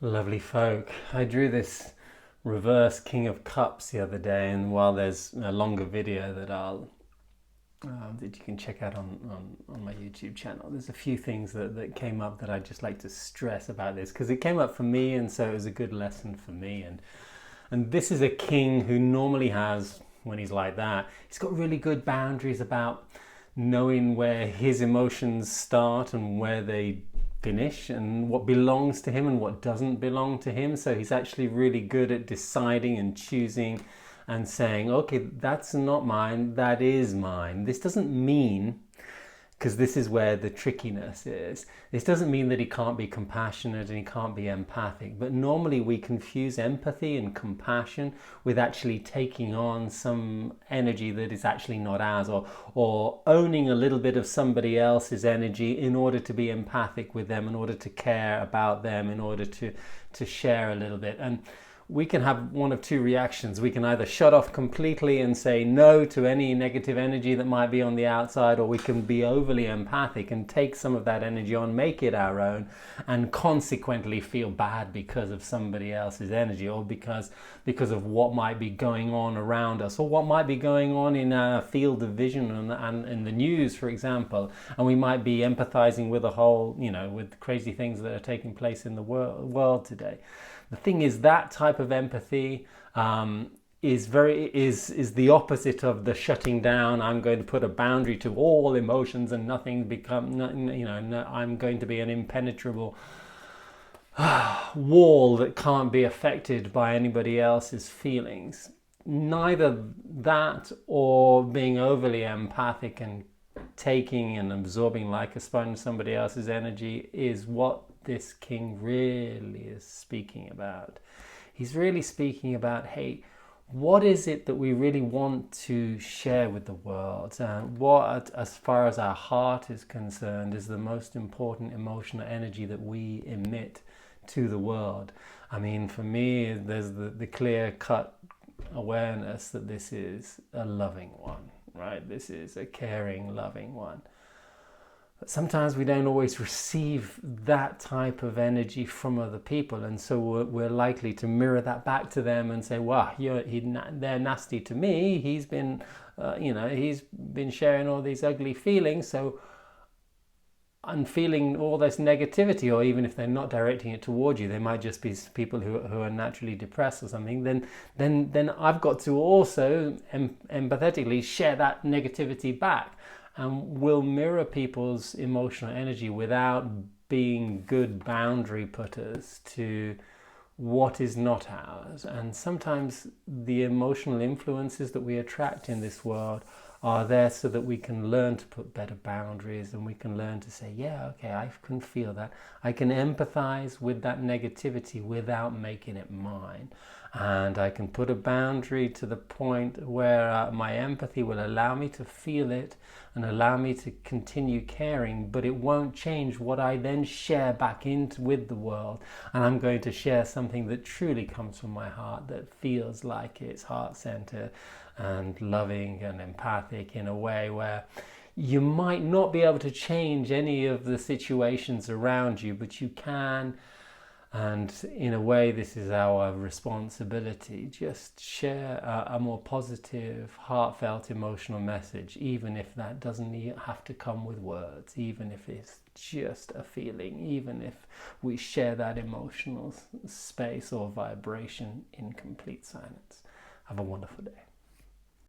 Lovely folk. I drew this reverse King of Cups the other day, and while there's a longer video that you can check out on my YouTube channel, there's a few things that came up that I'd just like to stress about this, because it came up for me, and so it was a good lesson for me. And this is a king who normally has, when he's like that, he's got really good boundaries about knowing where his emotions start and where they finish, and what belongs to him and what doesn't belong to him. So he's actually really good at deciding and choosing and saying, okay, that's not mine, that is mine. This doesn't mean, because this is where the trickiness is, this doesn't mean that he can't be compassionate and he can't be empathic, but normally we confuse empathy and compassion with actually taking on some energy that is actually not ours, or owning a little bit of somebody else's energy in order to be empathic with them, in order to care about them, in order to share a little bit. And we can have one of two reactions. We can either shut off completely and say no to any negative energy that might be on the outside, or we can be overly empathic and take some of that energy on, make it our own, and consequently feel bad because of somebody else's energy, or because of what might be going on around us, or what might be going on in our field of vision and in the news, for example. And we might be empathizing with with crazy things that are taking place in the world today. The thing is, that type of empathy is the opposite of the shutting down. I'm going to put a boundary to all emotions and nothing I'm going to be an impenetrable wall that can't be affected by anybody else's feelings. Neither that or being overly empathic and taking and absorbing like a sponge somebody else's energy is what this king really is speaking about. He's really speaking about, hey, what is it that we really want to share with the world? What, as far as our heart is concerned, is the most important emotional energy that we emit to the world? I mean, for me, there's the clear-cut awareness that this is a loving one, right? This is a caring, loving one. But sometimes we don't always receive that type of energy from other people, and so we're likely to mirror that back to them and say, "Wow, they're nasty to me. He's been sharing all these ugly feelings, so I'm feeling all this negativity." Or even if they're not directing it towards you, they might just be people who are naturally depressed or something. Then I've got to also empathetically share that negativity back. And we'll mirror people's emotional energy without being good boundary putters to what is not ours. And sometimes the emotional influences that we attract in this world are there so that we can learn to put better boundaries, and we can learn to say, yeah, okay, I can feel that. I can empathize with that negativity without making it mine. And I can put a boundary to the point where my empathy will allow me to feel it and allow me to continue caring, but it won't change what I then share back with the world. And I'm going to share something that truly comes from my heart, that feels like it's heart-centered and loving and empathic in a way where you might not be able to change any of the situations around you, but you can. And in a way, this is our responsibility. Just share a more positive, heartfelt, emotional message, even if that doesn't have to come with words, even if it's just a feeling, even if we share that emotional space or vibration in complete silence. Have a wonderful day.